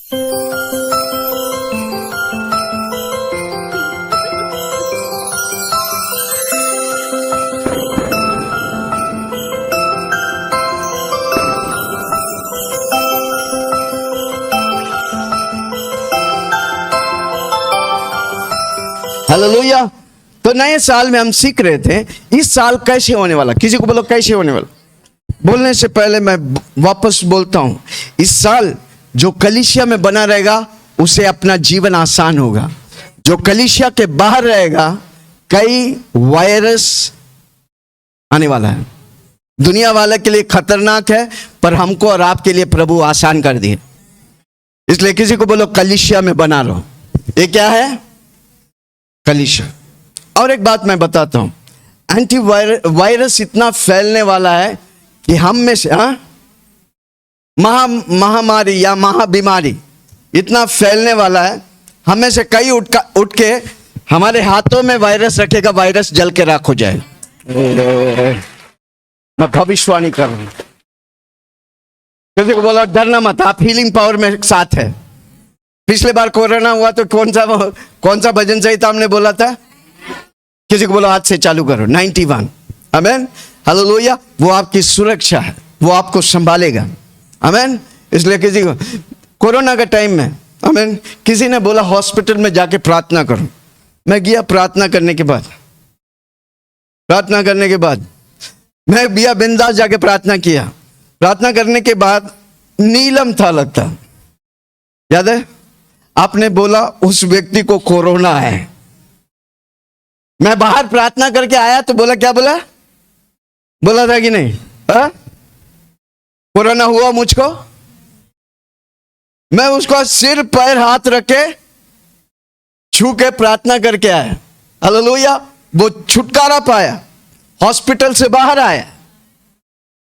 Hallelujah. तो नए साल में हम सीख रहे थे इस साल कैसे होने वाला। किसी को बोलो कैसे होने वाला। बोलने से पहले मैं वापस बोलता हूं, इस साल जो कलीसिया में बना रहेगा उसे अपना जीवन आसान होगा। जो कलीसिया के बाहर रहेगा कई वायरस आने वाला है। दुनिया वाले के लिए खतरनाक है, पर हमको और आपके लिए प्रभु आसान कर दिए। इसलिए किसी को बोलो कलीसिया में बना रहो। ये क्या है? कलीसिया। और एक बात मैं बताता हूं, एंटी वायरस इतना फैलने वाला है कि हम में से महामारी या महाबीमारी इतना फैलने वाला है, हम में से कई उठ के हमारे हाथों में वायरस रखेगा, वायरस जल के राख हो जाएगा। मैं भविष्यवाणी कर रहा हूं। किसी को बोला डरना मत, आप हीलिंग पावर में साथ है। पिछले बार कोरोना हुआ तो कौन सा भजन संहिता हमने बोला था? किसी को बोलो आज से चालू करो 91। आमीन, हालेलुया। वो आपकी सुरक्षा है, वो आपको संभालेगा। आमीन। इसलिए किसी को कोरोना के टाइम में, आमीन, किसी ने बोला हॉस्पिटल में जाके प्रार्थना करो। मैं गया, प्रार्थना करने के बाद मैं गया बिंदास जाके प्रार्थना किया। प्रार्थना करने के बाद नीलम था लगता, याद है? आपने बोला उस व्यक्ति को कोरोना है। मैं बाहर प्रार्थना करके आया तो बोला, क्या बोला? बोला था कि नहीं? कोरोना हुआ मुझको। मैं उसको सिर पैर हाथ रखे छू के प्रार्थना करके आया। हालेलुया। वो छुटकारा पाया, हॉस्पिटल से बाहर आया,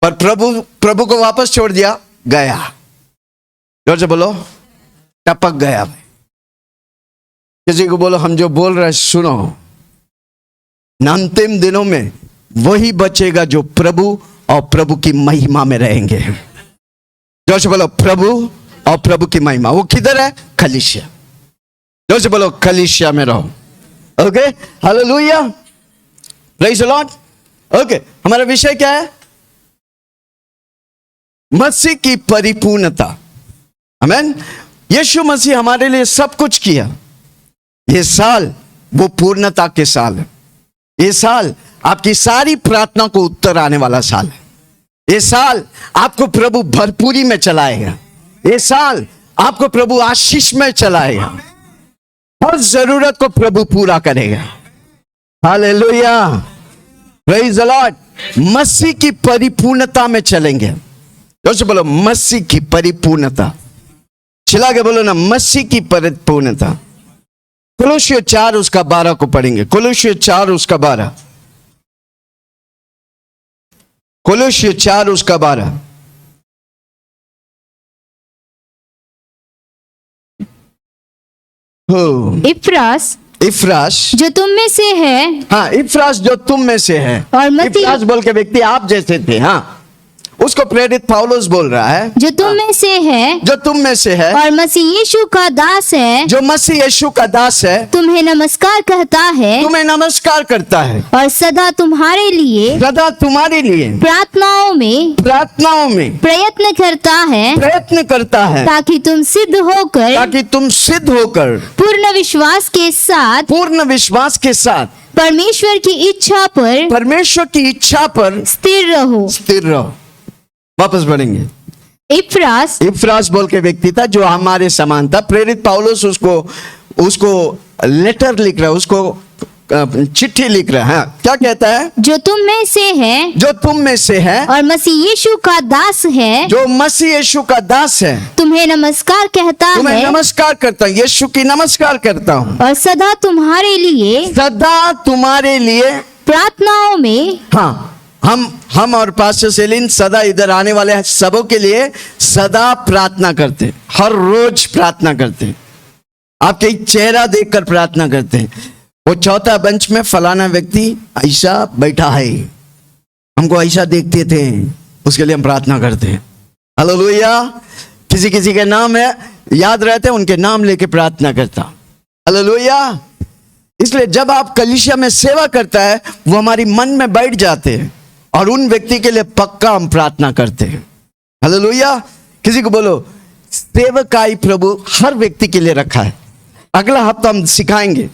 पर प्रभु को वापस छोड़ दिया, गया। जोर से बोलो, टपक गया। किसी को बोलो हम जो बोल रहे हैं सुनो, अंतिम दिनों में वही बचेगा जो प्रभु और प्रभु की महिमा में रहेंगे। जोर से बोलो प्रभु और प्रभु की महिमा। वो किधर है? कलीसिया। जोर से बोलो कलीसिया में रहो। Okay, hallelujah, praise the Lord. Okay, हमारा विषय क्या है? मसीह की परिपूर्णता। आमीन। यीशु मसीह हमारे लिए सब कुछ किया। ये साल वो पूर्णता के साल है। ये साल आपकी सारी प्रार्थना को उत्तर आने वाला साल है। ये साल आपको प्रभु भरपूरी में चलाएगा। ये साल आपको प्रभु आशीष में चलाएगा। हर जरूरत को प्रभु पूरा करेगा। Hallelujah, praise the Lord. मसीह की परिपूर्णता में चलेंगे। जोर बोलो मसीह की परिपूर्णता। चिल्ला के बोलो ना, मसीह की परिपूर्णता। कोलोसियों 4 उसका 12 को पढ़ेंगे। कोलोसियों 4 उसका 12। कोलोसियों 4 उसका 12। इफ्रास जो तुम में से है। हाँ, इफ्रास जो तुम में से है। और इफ्रास बोल के व्यक्ति आप जैसे थे। हाँ, उसको प्रेरित पौलुस बोल रहा है, जो तुम में से है, जो तुम में से है, और मसीह यीशु का दास है, जो मसीह यीशु का दास है, तुम्हें नमस्कार कहता है, तुम्हें नमस्कार करता है, और सदा तुम्हारे लिए प्रार्थनाओं में प्रयत्न करता है, ताकि तुम सिद्ध होकर पूर्ण विश्वास के साथ परमेश्वर की इच्छा पर स्थिर रहो। वापस बढ़ेंगे। इफ्रास बोल के व्यक्ति था जो हमारे समान था। प्रेरित पौलुस उसको लेटर लिख रहा है, उसको चिट्ठी लिख रहा है। हाँ, क्या कहता है? जो तुम में से है, और मसीह यीशु का दास है, जो मसीह यीशु का दास है, तुम्हें नमस्कार करता है। यीशु की नमस्कार करता हूँ, और सदा तुम्हारे लिए प्रार्थनाओं में। हाँ, हम और पास्टर सेलिन सदा इधर आने वाले हैं सबों के लिए सदा प्रार्थना करते, हर रोज प्रार्थना करते, आपके चेहरा देखकर प्रार्थना करते हैं। वो चौथा बेंच में फलाना व्यक्ति ऐसा बैठा है, हमको ऐसा देखते थे, उसके लिए हम प्रार्थना करते हैं। हालेलुया। किसी के नाम है याद रहते हैं, उनके नाम लेके प्रार्थना करता हूं। हालेलुया। इसलिए जब आप कलीसिया में सेवा करता है, वो हमारी मन में बैठ जाते हैं और उन व्यक्ति के लिए पक्का हम प्रार्थना करते हैं। हालेलुया। किसी को बोलो, सेवकाई प्रभु हर व्यक्ति के लिए रखा है। अगला हफ्ता हम सिखाएंगे।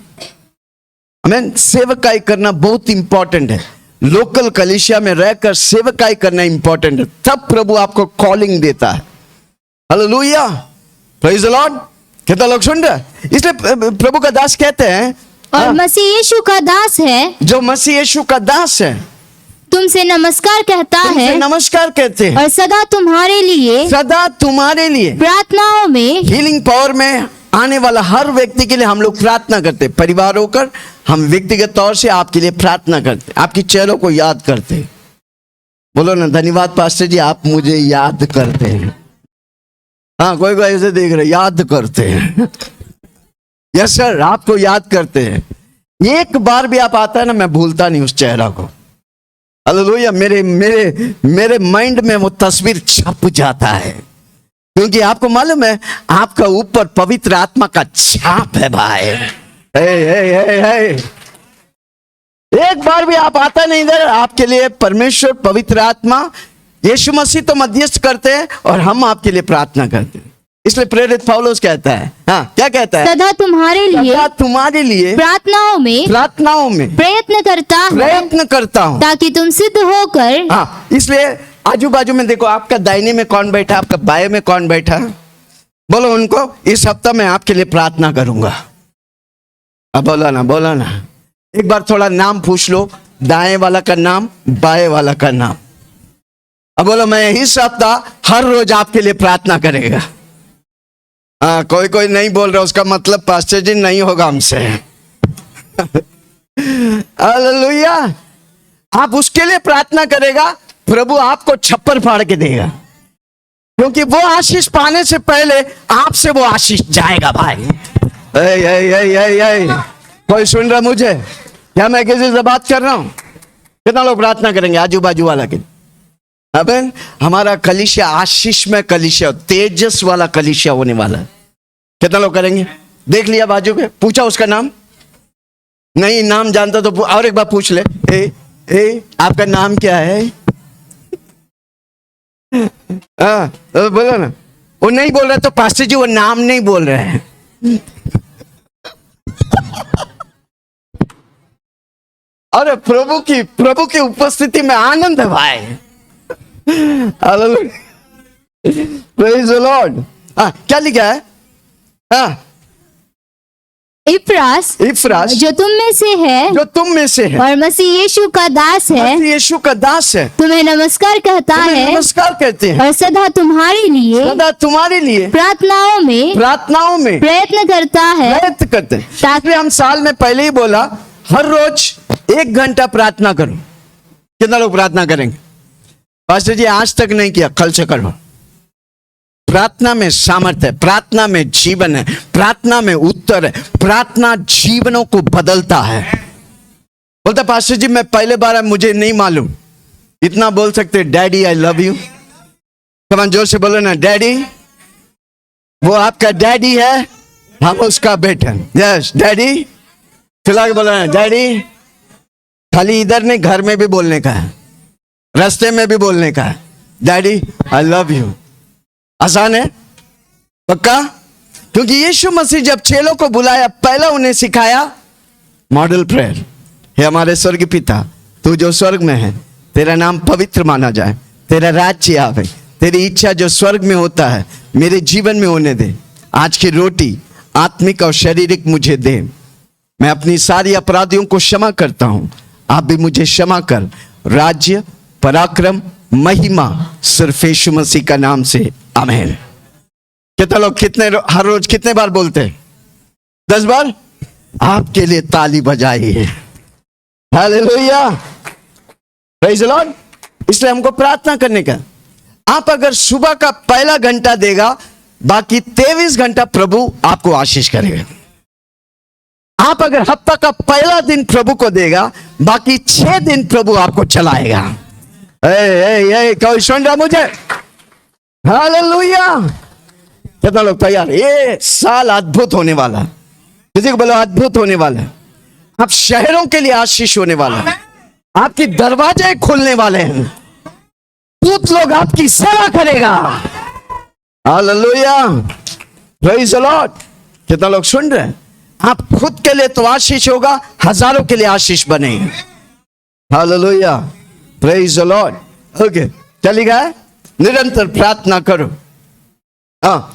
आमीन। सेवकाई करना बहुत इंपॉर्टेंट है। लोकल कलीसिया में रहकर सेवकाई करना इंपॉर्टेंट है, तब प्रभु आपको कॉलिंग देता है। हालेलुया। Praise the Lord. कितना लोग सुन रहे? इसलिए प्रभु का दास कहते हैं, और मसीह यीशु का दास है, जो मसीह यीशु का दास है, तुमसे नमस्कार कहता तुमसे है नमस्कार कहते हैं और सदा तुम्हारे लिए प्रार्थनाओं में हीलिंग पावर में आने वाला हर व्यक्ति के लिए हम लोग प्रार्थना करते हैं। परिवार होकर हम व्यक्तिगत तौर से आपके लिए प्रार्थना करते हैं, आपकी चेहरों को याद करते हैं। बोलो ना, धन्यवाद पास्टर जी, आप मुझे याद करते हैं। हाँ, कोई ऐसे देख रहे, याद करते हैं। यस सर, आपको याद करते हैं। एक बार भी आप आता है ना, मैं भूलता नहीं उस चेहरा को। हालेलुया। मेरे माइंड में वो तस्वीर छप जाता है, क्योंकि आपको मालूम है आपका ऊपर पवित्र आत्मा का छाप है भाई। एक बार भी आप आता नहीं इधर, आपके लिए परमेश्वर पवित्र आत्मा यीशु मसीह तो मध्यस्थ करते हैं और हम आपके लिए प्रार्थना करते हैं। इसलिए प्रेरित पौलुस कहता है, हाँ क्या कहता है? सदा तुम्हारे लिए प्रार्थनाओं में प्रयत्न करता हूँ ताकि तुम सिद्ध होकर। हाँ, इसलिए आजू बाजू में देखो, आपका दाहिने में कौन बैठा, आपका बाएं में कौन बैठा, बोलो उनको, इस हफ्ता मैं आपके लिए प्रार्थना करूंगा। अब बोला ना, एक बार थोड़ा नाम पूछ लो, दाएं वाला का नाम, बाएं वाला का नाम। अब बोलो, मैं इस हफ्ता हर रोज आपके लिए प्रार्थना करेगा। हाँ, कोई नहीं बोल रहा, उसका मतलब पास्टर जी नहीं होगा हमसे। हालेलुया। आप उसके लिए प्रार्थना करेगा, प्रभु आपको छप्पर फाड़ के देगा, क्योंकि वो आशीष पाने से पहले आपसे वो आशीष जाएगा भाई। कोई सुन रहा मुझे? क्या मैं किसी से बात कर रहा हूं? कितना लोग प्रार्थना करेंगे आजू बाजू वाला के? अबे हमारा कलीसिया आशीष में कलीसिया, तेजस वाला कलीसिया होने वाला है। कितना लोग करेंगे? देख लिया बाजू पे, पूछा उसका नाम? नहीं नाम जानता तो और एक बार पूछ ले, आपका नाम क्या है? हाँ बोलो ना। वो नहीं बोल रहे तो पास्टर जी वो नाम नहीं बोल रहे हैं। अरे प्रभु की उपस्थिति में आनंद है भाई। हालेलुया। Praise the Lord. हाँ, क्या लिखा है? हाँ, इफ्रास जो तुम में से है और मसीह यीशु का दास है, तुम्हें नमस्कार कहता है, नमस्कार कहते हैं और सदा तुम्हारे लिए प्रार्थनाओं में प्रयत्न करते हैं। ताकि हम साल में पहले ही बोला, हर रोज 1 घंटा प्रार्थना करो। कितना लोग प्रार्थना करेंगे? पास्टर जी आज तक नहीं किया, कल से करो। प्रार्थना में सामर्थ्य है, प्रार्थना में जीवन है, प्रार्थना में उत्तर है, प्रार्थना जीवनों को बदलता है। बोलता पास्टर जी मैं पहले बार, मुझे नहीं मालूम। इतना बोल सकते, डैडी आई लव यू। कमान जोर से बोलो ना, डैडी। वो आपका डैडी है, हम उसका बेटा। Yes daddy. चिल्ला के बोलो ना, डैडी। खाली इधर नहीं, घर में भी बोलने का है, रास्ते में भी बोलने का है, डैडी आई लव यू। आसान है? पक्का? क्योंकि यीशु मसीह जब चेलों को बुलाया, पहला उन्हें सिखाया मॉडल प्रेयर। हे हमारे स्वर्ग पिता, तू जो स्वर्ग में है, तेरा नाम पवित्र माना जाए, तेरा राज्य आवे, तेरी इच्छा जो स्वर्ग में होता है मेरे जीवन में होने दे। आज की रोटी आत्मिक और शारीरिक मुझे दे। मैं अपनी सारी अपराधियों को क्षमा करता हूं, आप भी मुझे क्षमा कर। राज्य, पराक्रम, महिमा सिर्फ यीशु मसीह का नाम से, आमीन। कितने लोग हर रोज कितने बार बोलते हैं? 10 बार। आपके लिए ताली बजाइए। हालेलुया। Praise the Lord. इसलिए हमको प्रार्थना करने का, आप अगर सुबह का पहला घंटा देगा, बाकी 23 घंटा प्रभु आपको आशीष करेगा। आप अगर हफ्ता का पहला दिन प्रभु को देगा, बाकी 6 दिन प्रभु आपको चलाएगा। कोई सुन रहा मुझे? हालेलुया। कितना लोग तैयार? ये साल अद्भुत होने वाला है। किसी को बोलो अद्भुत होने वाला है। आप शहरों के लिए आशीष होने वाला है। आपके दरवाजे खुलने वाले हैं। दूत लोग आपकी सेवा करेगा। Hallelujah, praise the Lord. कितना लोग सुन रहे हैं? आप खुद के लिए तो आशीष होगा, हजारों के लिए आशीष बनेगा। Hallelujah, praise the Lord. Okay, चलेगा। निरंतर प्रार्थना करो। हाँ,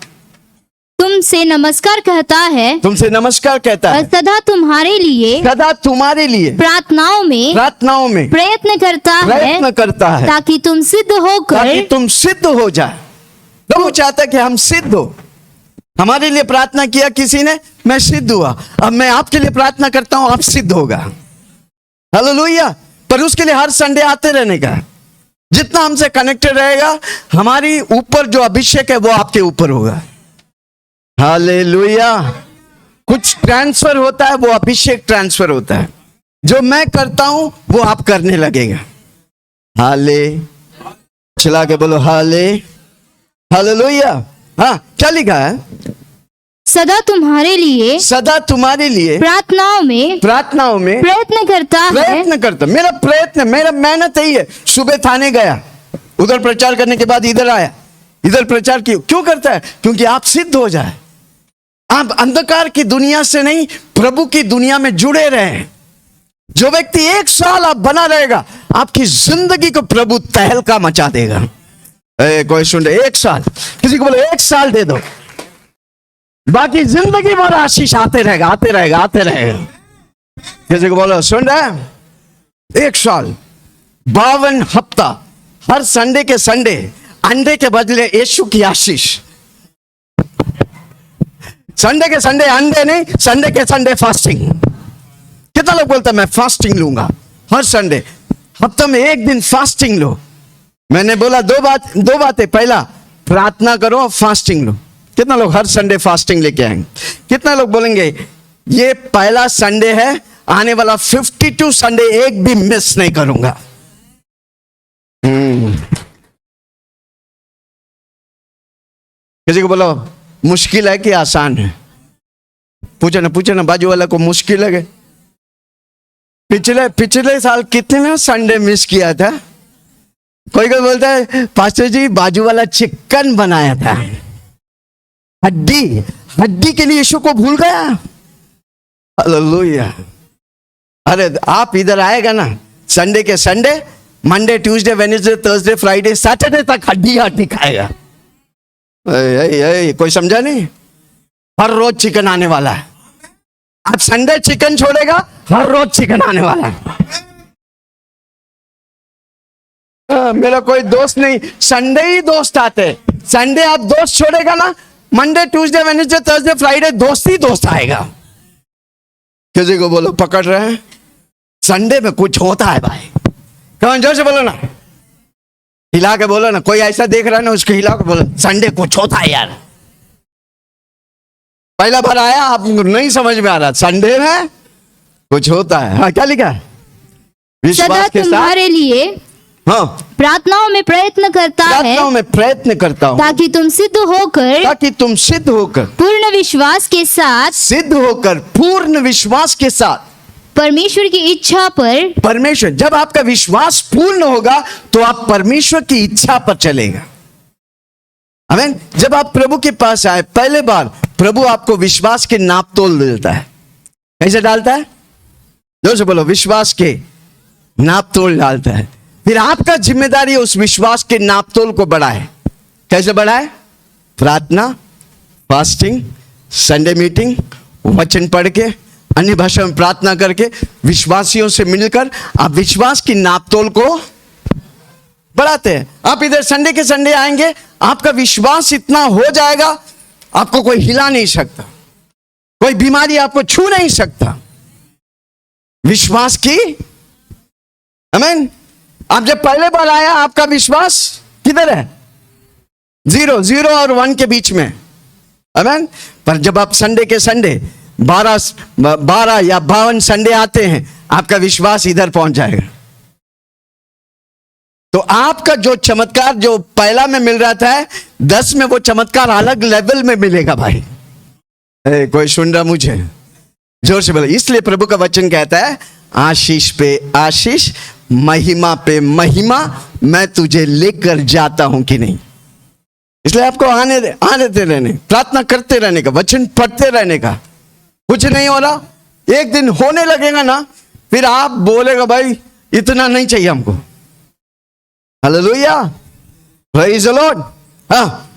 तुमसे नमस्कार कहता है, तुमसे नमस्कार कहता और है, सदा तुम्हारे लिए सदा तुम्हारे लिए प्रार्थनाओं में प्रयत्न करता है, ताकि तुम सिद्ध होकर, ताकि तुम सिद्ध हो जाए। प्रभु चाहता है कि हम सिद्ध हो। हमारे लिए प्रार्थना किया किसी ने, मैं सिद्ध हुआ। अब मैं आपके लिए प्रार्थना करता हूं, आप सिद्ध होगा। हालेलुया। पर उसके लिए हर संडे आते रहने का। जितना हमसे कनेक्टेड रहेगा, हमारी ऊपर जो अभिषेक है वो आपके ऊपर होगा। हालेलुया। कुछ ट्रांसफर होता है, वो अभिषेक ट्रांसफर होता है। जो मैं करता हूं वो आप करने लगेगा। हाले, चला के बोलो हाले, हालेलुया। हाँ, क्या लिखा है? सदा तुम्हारे लिए प्रार्थनाओं में प्रयत्न करता। मेरा प्रयत्न, मेरा मेहनत यही है। सुबह थाने गया, उधर प्रचार करने के बाद इधर आया, इधर प्रचार क्यों करता है? क्योंकि आप सिद्ध हो जाए। आप अंधकार की दुनिया से नहीं, प्रभु की दुनिया में जुड़े रहे। जो व्यक्ति 1 साल आप बना रहेगा, आपकी जिंदगी को प्रभु तहलका मचा देगा। कोई सुन रहे? 1 साल, किसी को बोलो 1 साल दे दो, बाकी जिंदगी भर आशीष आते रहेगा, आते रहेगा, आते रहेगा। किसी को बोलो, सुन रहे? 1 साल, 52 हफ्ता, हर संडे के संडे अंडे के बदले यीशु की आशीष। संडे के संडे अंडे नहीं, संडे के संडे फास्टिंग। कितना लोग बोलते हैं मैं फास्टिंग लूंगा? हर संडे, हफ्ते में 1 दिन फास्टिंग लो। मैंने बोला दो बातें। पहला, प्रार्थना करो, फास्टिंग लो। कितना लोग हर संडे फास्टिंग लेके आएंगे? कितना लोग बोलेंगे ये पहला संडे है, आने वाला 52 संडे एक भी मिस नहीं करूंगा? किसी को बोलो मुश्किल है कि आसान है? पूछो ना बाजू वाला को, मुश्किल है? पिछले साल कितने संडे मिस किया था? कोई बोलता है पास्टर जी बाजू वाला चिकन बनाया था, हड्डी के लिए यीशु को भूल गया। हालेलुया। अरे आप इधर आएगा ना, संडे के Sunday, Monday, Tuesday, Wednesday, Thursday, Friday, Saturday तक हड्डी खाएगा। कोई समझा नहीं? हर रोज चिकन आने वाला है। आप संडे चिकन छोड़ेगा, हर रोज चिकन आने वाला है। मेरा कोई दोस्त नहीं, संडे ही दोस्त आते। संडे आप दोस्त छोड़ेगा ना, Monday, Tuesday, Wednesday, Thursday, Friday दोस्त ही दोस्त आएगा। किसी को बोलो पकड़ रहे हैं? संडे में कुछ होता है भाई। कौन? जोर से बोलो ना, हिला के बोलो ना। कोई ऐसा देख रहा है ना, उसको हिला के बोलो संडे कुछ होता है यार। पहला बार आया, आप नहीं समझ में आ रहा, संडे में कुछ होता है। हाँ, क्या लिखा है? विश्वास के साथ तुम्हारे लिए हाँ प्रार्थनाओं में प्रयत्न करता हूँ, ताकि तुम सिद्ध होकर पूर्ण विश्वास के साथ परमेश्वर की इच्छा पर, जब आपका विश्वास पूर्ण होगा तो आप परमेश्वर की इच्छा पर चलेगा। आमीन। जब आप प्रभु के पास आए पहले बार, प्रभु आपको विश्वास के नापतोल देता है। कैसे डालता है? जोर से बोलो, विश्वास के नापतोल डालता है। फिर आपका जिम्मेदारी उस विश्वास के नापतोल को बढ़ाए। कैसे बढ़ाए? प्रार्थना, फास्टिंग, संडे मीटिंग, वचन पढ़ के, अन्य भाषा में प्रार्थना करके, विश्वासियों से मिलकर आप विश्वास की नापतोल को बढ़ाते हैं। आप इधर संडे के संडे आएंगे, आपका विश्वास इतना हो जाएगा, आपको कोई हिला नहीं सकता, कोई बीमारी आपको छू नहीं सकता। विश्वास की, आमीन। आप जब पहले बार आया, आपका विश्वास किधर है? 0 और 1 के बीच में, आमीन। पर जब आप संडे के संडे 12 या 52 संडे आते हैं, आपका विश्वास इधर पहुंच जाएगा। तो आपका जो चमत्कार जो पहला में मिल रहा था, 10 में वो चमत्कार अलग लेवल में मिलेगा भाई। कोई सुन रहा मुझे? जोर से बोलो। इसलिए प्रभु का वचन कहता है आशीष पे आशीष, महिमा पे महिमा मैं तुझे लेकर जाता हूं कि नहीं। इसलिए आपको आने देते रहने, प्रार्थना करते रहने का, वचन पढ़ते रहने का। कुछ नहीं हो रहा, एक दिन होने लगेगा ना, फिर आप बोलेगा भाई इतना नहीं चाहिए हमको। Hallelujah, praise the Lord. हाँ,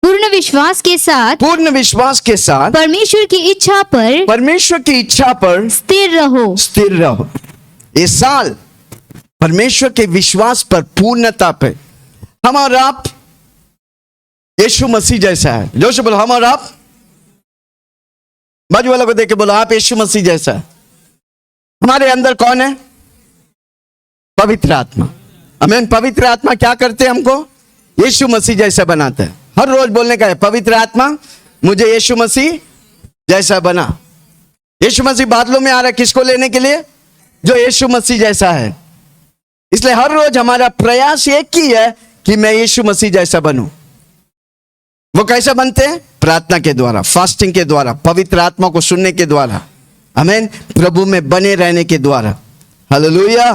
पूर्ण विश्वास के साथ परमेश्वर की इच्छा पर स्थिर रहो। इस साल परमेश्वर के विश्वास पर, पूर्णता पे हम और आप यीशु मसीह जैसा है। जोर से बोलो, हम और आप। बाजू वाला को देख के बोलो, आप यीशु मसीह जैसा है। हमारे अंदर कौन है? पवित्र आत्मा। आमीन। पवित्र आत्मा क्या करते हैं? हमको यीशु मसीह जैसा बनाता है। हर रोज बोलने का है, पवित्र आत्मा मुझे यीशु मसीह जैसा बना। यीशु मसीह बादलों में आ रहा है किसको लेने के लिए? जो यीशु मसीह जैसा है। इसलिए हर रोज हमारा प्रयास एक ही है कि मैं यीशु मसीह जैसा बनूं। वो कैसे बनते हैं? प्रार्थना के द्वारा, फास्टिंग के द्वारा, पवित्र आत्मा को सुनने के द्वारा, आमीन, प्रभु में बने रहने के द्वारा। Hallelujah,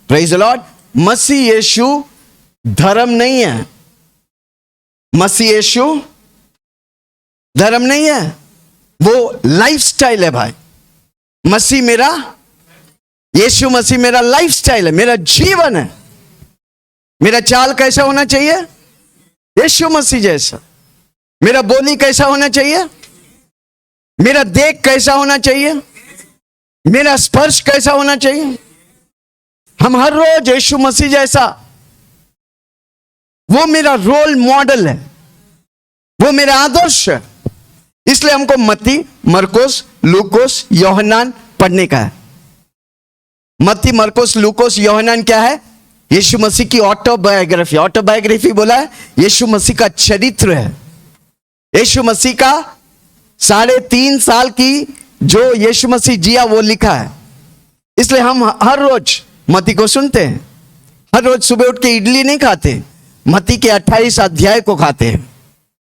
praise the Lord. मसीह यीशु धर्म नहीं है। मसीह यीशु धर्म नहीं है, वो लाइफस्टाइल है भाई। मसीह मेरा, यीशु मसीह मेरा लाइफस्टाइल है, मेरा जीवन है। मेरा चाल कैसा होना चाहिए? यीशु मसीह जैसा। मेरा बोली कैसा होना चाहिए? मेरा देख कैसा होना चाहिए? मेरा स्पर्श कैसा होना चाहिए? हम हर रोज यीशु मसीह जैसा, वो मेरा रोल मॉडल है, वो मेरा आदर्श है। इसलिए हमको मत्ती, मरकुस, लूकोस, योहन्नान पढ़ने का है। मत्ती, मरकुस, लूकोस, योहन्नान क्या है? यीशु मसीह की ऑटोबायोग्राफी। ऑटोबायोग्राफी बोला है यीशु मसीह का चरित्र है। यीशु मसीह का 3.5 साल की जो यीशु मसीह जिया वो लिखा है। इसलिए हम हर रोज मत्ती को सुनते हैं। हर रोज सुबह उठ के इडली नहीं खाते, मत्ती के 28 अध्याय को खाते हैं।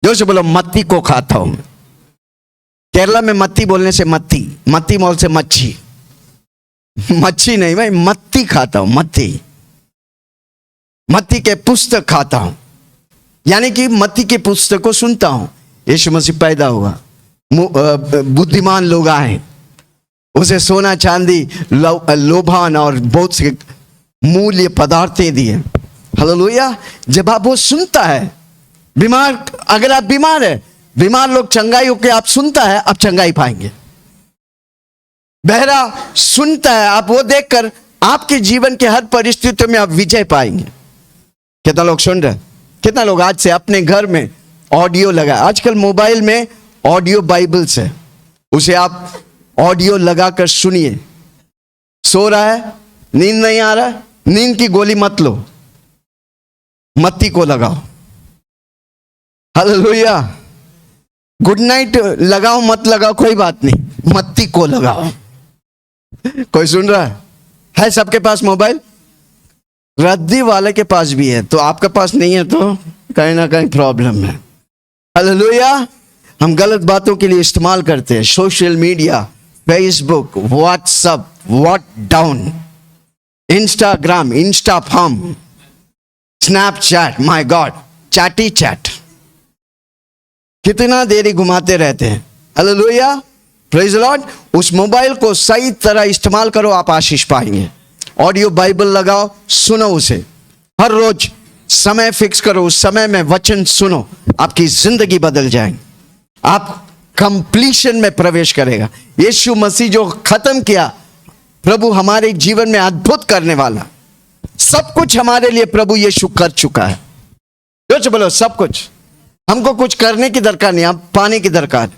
जो से बोलो, मत्ती को खाता हूं। केरला में मत्ती बोलने से मत्ती मोल से मच्छी, मच्छी नहीं भाई, मत्ती खाता हूं। मत्ती के पुस्तक खाता हूं, यानी कि मत्ती के पुस्तक को सुनता हूं। यीशु मसीह पैदा हुआ, बुद्धिमान लोग आए, उसे सोना चांदी, लोभान और बहुत से मूल्य पदार्थें दिए। हालेलुया। जब आप वो सुनता है, बीमार, अगर आप बीमार है, बीमार लोग चंगाई होकर आप सुनता है, आप चंगाई पाएंगे। बहरा सुनता है, आप वो देखकर आपके जीवन के हर परिस्थितियों में आप विजय पाएंगे। कितना लोग सुन रहे? कितना लोग आज से अपने घर में ऑडियो लगा? आजकल मोबाइल में ऑडियो बाइबल्स है, उसे आप ऑडियो लगाकर सुनिए। सो रहा है, नींद नहीं आ रहा है, नींद की गोली मत लो, मत्ती को लगाओ। हालेलुया। गुड नाइट लगाओ मत लगाओ कोई बात नहीं, मत्ती को लगाओ। कोई सुन रहा है सबके पास मोबाइल? रद्दी वाले के पास भी है, तो आपके पास नहीं है तो कहीं ना कहीं प्रॉब्लम है। हालेलुया। हम गलत बातों के लिए इस्तेमाल करते हैं। Social media, Facebook, WhatsApp, down, Instagram, Instaform, Snapchat, my god, chatty chat, कितना देरी घुमाते रहते हैं। Hallelujah, praise the Lord. उस मोबाइल को सही तरह इस्तेमाल करो, आप आशीष पाएंगे। ऑडियो बाइबल लगाओ, सुनो उसे। हर रोज समय फिक्स करो, उस समय में वचन सुनो, आपकी जिंदगी बदल जाएगी। आप कंप्लीशन में प्रवेश करेगा। यीशु मसीह जो खत्म किया, प्रभु हमारे जीवन में अद्भुत करने वाला, सब कुछ हमारे लिए प्रभु यीशु कर चुका है। जोर से बोलो, सब कुछ। हमको कुछ करने की दरकार नहीं, आप पाने की दरकार।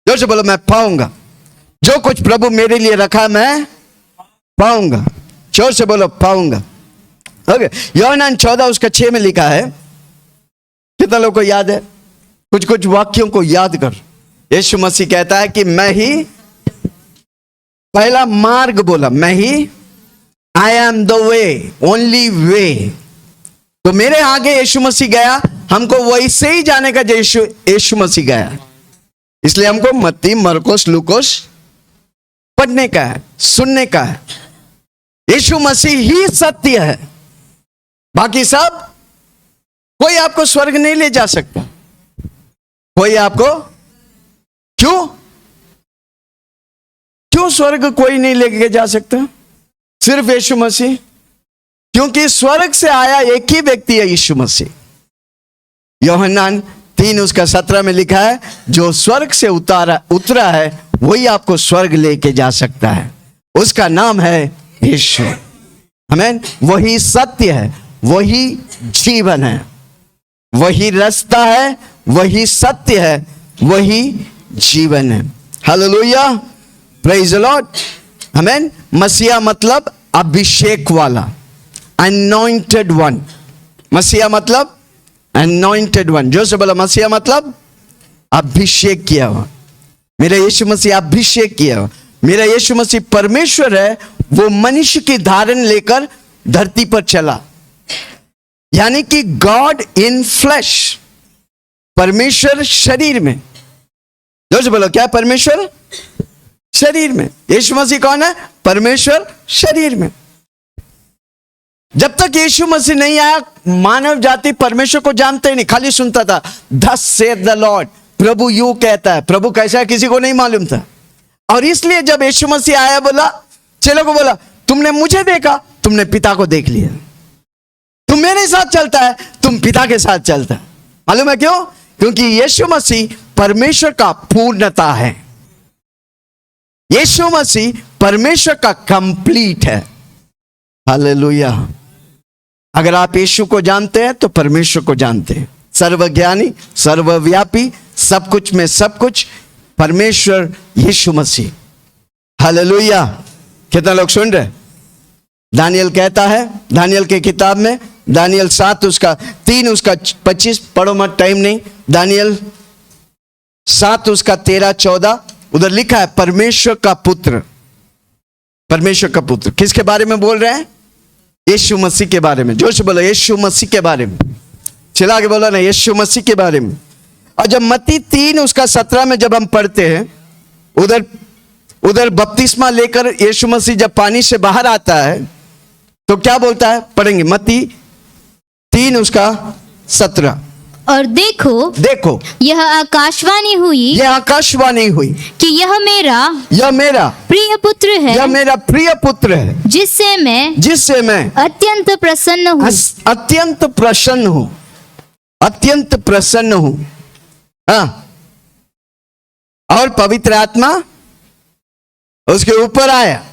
जोर से बोलो, मैं पाऊंगा जो कुछ प्रभु मेरे लिए रखा, मैं पाऊंगा। जोर से बोलो, पाऊंगा। ओके, योहन्नान 14:6 में लिखा है। कितना लोग को याद है? कुछ कुछ वाक्यों को याद कर। यीशु मसीह कहता है कि मैं ही पहला मार्ग, बोला मैं ही I am the way, only way. तो मेरे आगे यीशु मसीह गया, हमको वैसे ही जाने का जैसे यीशु मसीह गया। इसलिए हमको मत्ती, मरकुस, लूकोस पढ़ने का है, सुनने का है। यीशु मसीह ही सत्य है, बाकी सब कोई आपको स्वर्ग नहीं ले जा सकता। कोई आपको क्यों स्वर्ग कोई नहीं लेके जा सकता? सिर्फ यीशु मसीह, क्योंकि स्वर्ग से आया एक ही व्यक्ति है, यीशु मसीह। यूहन्ना 3:17 में लिखा है, जो स्वर्ग से उतरा है वही आपको स्वर्ग लेके जा सकता है। उसका नाम है यीशु। आमीन। वही सत्य है, वही जीवन है, वही रास्ता है, वही सत्य है, वही जीवन है। Hallelujah, praise the Lord. आमीन। मसीहा मतलब अभिषेक वाला, अनॉइंटेड वन। मसीहा मतलब अनॉइंटेड वन। जो से बोला, मसीहा मतलब अभिषेक किया हुआ। मेरा यीशु मसीह अभिषेक किया हुआ। मेरा यीशु मसीह परमेश्वर है, वो मनुष्य की धारण लेकर धरती पर चला, यानी कि गॉड इन फ्लैश, परमेश्वर शरीर में। जो से बोलो, क्या परमेश्वर शरीर में? यीशु मसीह कौन है? परमेश्वर शरीर में। जब तक यीशु मसीह नहीं आया, मानव जाति परमेश्वर को जानते ही नहीं, खाली सुनता था, थस सेड द लॉर्ड, प्रभु यूं कहता है। प्रभु कैसा है किसी को नहीं मालूम था। और इसलिए जब यीशु मसीह आया, बोला, चेलों को बोला, तुमने मुझे देखा, तुमने पिता को देख लिया। तुम मेरे साथ चलता है, तुम पिता के साथ चलता है। मालूम है क्यों? क्योंकि यीशु मसीह परमेश्वर का पूर्णता है। यीशु मसीह परमेश्वर का कंप्लीट है। हालेलुया। अगर आप यीशु को जानते हैं तो परमेश्वर को जानते हैं। सर्वज्ञानी, सर्वव्यापी, सब कुछ में सब कुछ, परमेश्वर यीशु मसीह। हालेलुया। कितना लोग सुन रहे? दानियल कहता है, दानियल के किताब में, दानियल 7:3-25, पढ़ो मत, टाइम नहीं। दानियल 7:13-14, उधर लिखा है परमेश्वर का पुत्र। परमेश्वर का पुत्र किसके बारे में बोल रहे हैं? यीशु मसीह के बारे में। जोर से बोलो, यीशु मसीह के बारे में। चला के बोला ना, यीशु मसीह के बारे में। और जब मत्ती 3:17 में जब हम पढ़ते हैं, उधर बपतिस्मा लेकर यीशु मसीह जब पानी से बाहर आता है, तो क्या बोलता है? पढ़ेंगे मत्ती 3:17। और देखो यह आकाशवाणी हुई कि यह मेरा प्रिय पुत्र है, यह मेरा प्रिय पुत्र है, जिससे मैं अत्यंत प्रसन्न हूं। हाँ, और पवित्र आत्मा उसके ऊपर आया।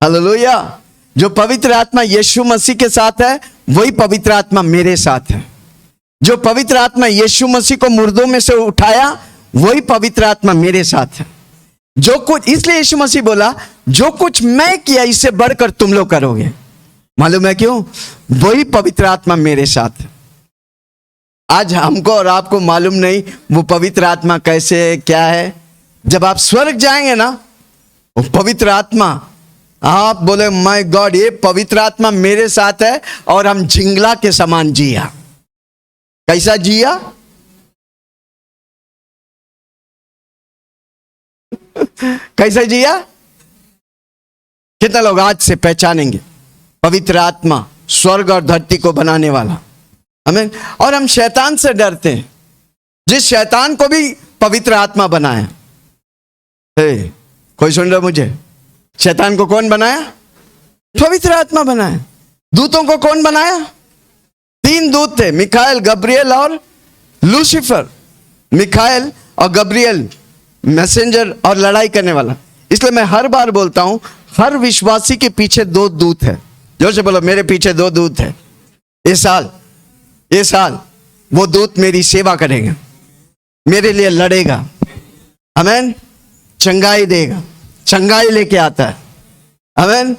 हालेलुया। जो पवित्र आत्मा यीशु मसीह के साथ है, वही पवित्र आत्मा मेरे साथ है। जो पवित्र आत्मा यीशु मसीह को मुर्दों में से उठाया, वही पवित्र आत्मा मेरे साथ है। जो कुछ, इसलिए यीशु मसीह बोला, जो कुछ मैं किया इससे बढ़कर तुम लोग करोगे। मालूम है क्यों? वही पवित्र आत्मा मेरे साथ है। आज हमको और आपको मालूम नहीं वो पवित्र आत्मा कैसे है, क्या है। जब आप स्वर्ग जाएंगे ना, वो पवित्र आत्मा, आप बोले माय गॉड, ये पवित्र आत्मा मेरे साथ है, और हम झिंगला के समान जिया। कैसा जिया? कैसा जिया? कितना लोग आज से पहचानेंगे पवित्र आत्मा स्वर्ग और धरती को बनाने वाला। आमीन। और हम शैतान से डरते हैं, जिस शैतान को भी पवित्र आत्मा बनाया। कोई सुन रहा मुझे? शैतान को कौन बनाया? पवित्र आत्मा बनाया। दूतों को कौन बनाया? 3 दूत थे, मिखाएल, गब्रियल और लूसीफर। मिखाएल और गब्रियल मैसेंजर और लड़ाई करने वाला। इसलिए मैं हर बार बोलता हूं, हर विश्वासी के पीछे 2 दूत है। जोर से बोलो, मेरे पीछे 2 दूत है। इस साल वो दूत मेरी सेवा करेगा, मेरे लिए लड़ेगा। आमीन। चंगाई देगा, चंगाई लेके आता है। आमीन।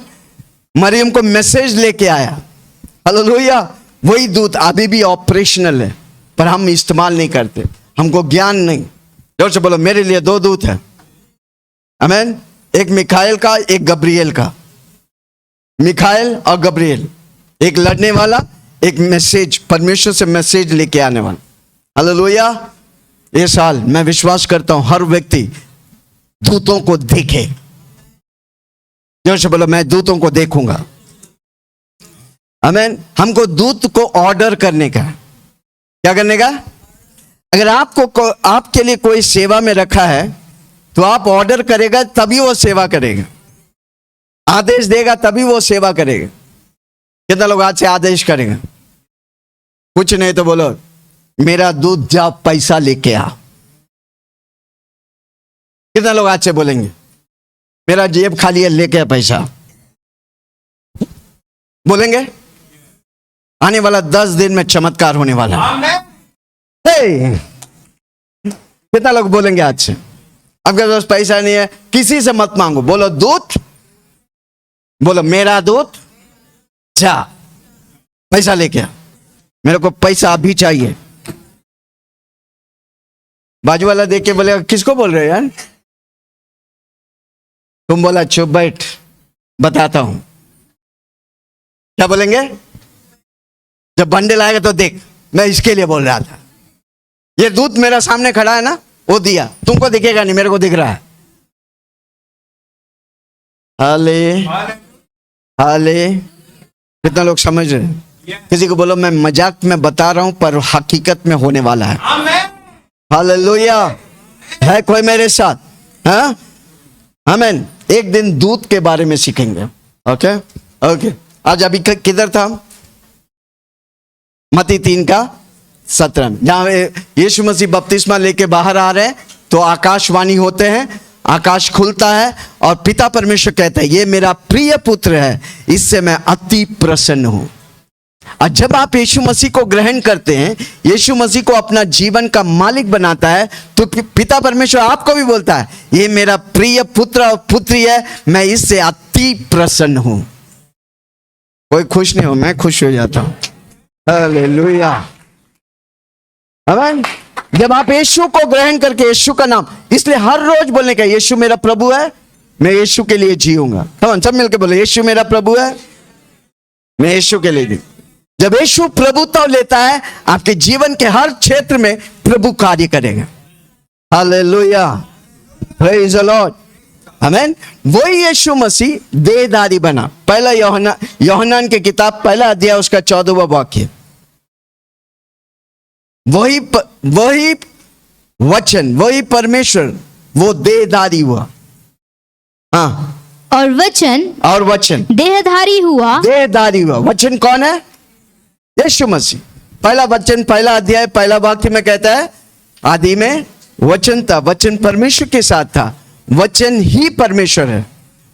मरियम को मैसेज लेके आया। हालेलुया। वही दूत अभी भी ऑपरेशनल है, पर हम इस्तेमाल नहीं करते, हमको ज्ञान नहीं। जोर से बोलो, मेरे लिए 2 दूत है। आमीन। एक मिखाएल का, एक गब्रियल का। मिखाएल और गब्रिएल, एक लड़ने वाला, एक मैसेज, परमेश्वर से मैसेज लेके आने वाला। हालेलुया। ये साल मैं विश्वास करता हूं हर व्यक्ति दूतों को देखे। जोर से बोलो, मैं दूतों को देखूंगा। आमीन। हमको दूत को ऑर्डर करने का, क्या करने का? अगर आपके लिए कोई सेवा में रखा है तो आप ऑर्डर करेगा तभी वो सेवा करेगा, आदेश देगा तभी वो सेवा करेगा। कितना लोग आज से आदेश करेंगे? कुछ नहीं तो बोलो, मेरा दूध जा पैसा लेके आ। कितना लोग आज से बोलेंगे, मेरा जेब खाली है लेके आ पैसा? बोलेंगे? आने वाला 10 दिन में चमत्कार होने वाला है। हे! कितना लोग बोलेंगे आज से, आपके पास पैसा नहीं है, किसी से मत मांगो, बोलो दूत, बोलो मेरा दूत जा पैसा लेके आ, मेरे को पैसा अभी चाहिए। बाजू वाला देख के बोलेगा, किसको बोल रहे हो यार? तुम बोला चुप बैठ, बताता हूं। क्या बोलेंगे? जब बंडल आएगा तो देख, मैं इसके लिए बोल रहा था। ये दूत मेरा सामने खड़ा है ना, वो दिया, तुमको दिखेगा नहीं, मेरे को दिख रहा है। हाले हाले। कितना लोग समझ रहे हैं? किसी को बोलो, मैं मजाक में बता रहा हूं पर हकीकत में होने वाला है। हालेलुया। है कोई मेरे साथ? हाँ, आमीन। एक दिन दूत के बारे में सीखेंगे। Okay okay. आज अभी किधर था? मत्ती 3:17 में, जहां यीशु मसीह बपतिस्मा लेके बाहर आ रहे हैं तो आकाशवाणी होते हैं, आकाश खुलता है और पिता परमेश्वर कहता है, ये मेरा प्रिय पुत्र है, इससे मैं अति प्रसन्न हूं। और जब आप यीशु मसीह को ग्रहण करते हैं, यीशु मसीह को अपना जीवन का मालिक बनाता है, तो पिता परमेश्वर आपको भी बोलता है, ये मेरा प्रिय पुत्र और पुत्री है, मैं इससे अति प्रसन्न हूं। कोई खुश नहीं हो? मैं खुश हो जाता हूं। हालेलुया। आमीन। जब आप यीशु को ग्रहण करके, यीशु का नाम, इसलिए हर रोज बोलने का, यीशु मेरा प्रभु है, मैं यीशु के लिए जीऊंगा। सब मिलकर बोले, यीशु मेरा प्रभु है, मैं यीशु के लिए जी। जब यीशु प्रभुत्व लेता है, आपके जीवन के हर क्षेत्र में प्रभु कार्य करेगा। हालेलुया। Praise the Lord. आमीन। वही यीशु मसीह देहधारी बना। पहला यूहन्ना की किताब 1 अध्याय उसका 14वां वाक्य। वही वचन, वही परमेश्वर, वो देहधारी हुआ। हाँ, और वचन देहधारी हुआ। देहधारी हुआ। वचन कौन है? यीशु मसीह। पहला वचन 1 अध्याय 1 वाक्य में कहता है, आदि में वचन था, वचन परमेश्वर के साथ था, वचन ही परमेश्वर है।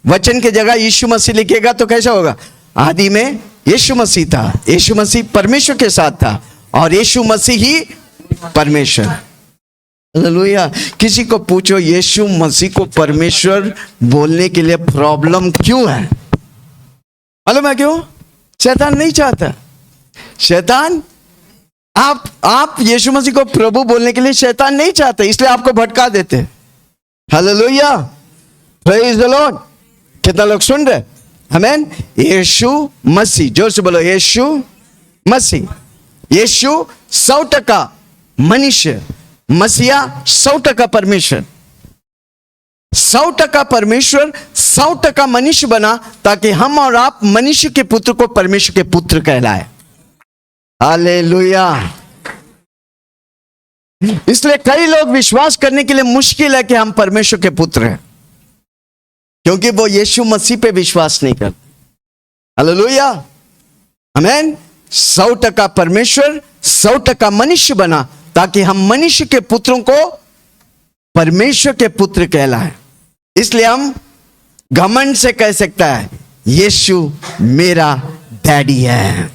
वचन की जगह यीशु मसीह लिखेगा तो कैसा होगा? आदि में यीशु मसीह था, यीशु मसीह परमेश्वर के साथ था और यीशु मसीह ही परमेश्वर। हालेलुया। किसी को पूछो, यीशु मसीह को परमेश्वर बोलने के लिए प्रॉब्लम क्यों है? मालूम है क्यों? शैतान नहीं चाहता। शैतान, आप यीशु मसीह को प्रभु बोलने के लिए शैतान नहीं चाहते, इसलिए आपको भटका देते। हालेलुया। Praise the Lord. कितना लोग सुन रहे? आमीन। यीशु मसीह, जोर से बोलो, यीशु मसीह। यीशु 100% मनुष्य, मसीहा 100% परमेश्वर। 100% परमेश्वर, 100% मनुष्य बना, ताकि हम और आप मनुष्य के पुत्र को परमेश्वर के पुत्र कहलाए। हालेलुया। इसलिए कई लोग विश्वास करने के लिए मुश्किल है कि हम परमेश्वर के पुत्र हैं, क्योंकि वो यीशु मसीह पे विश्वास नहीं करते। हालेलुया। आमीन। 100% परमेश्वर, 100% मनुष्य बना, ताकि हम मनुष्य के पुत्रों को परमेश्वर के पुत्र कहलाए। इसलिए हम घमंड से कह सकता है, यीशु मेरा डैडी है।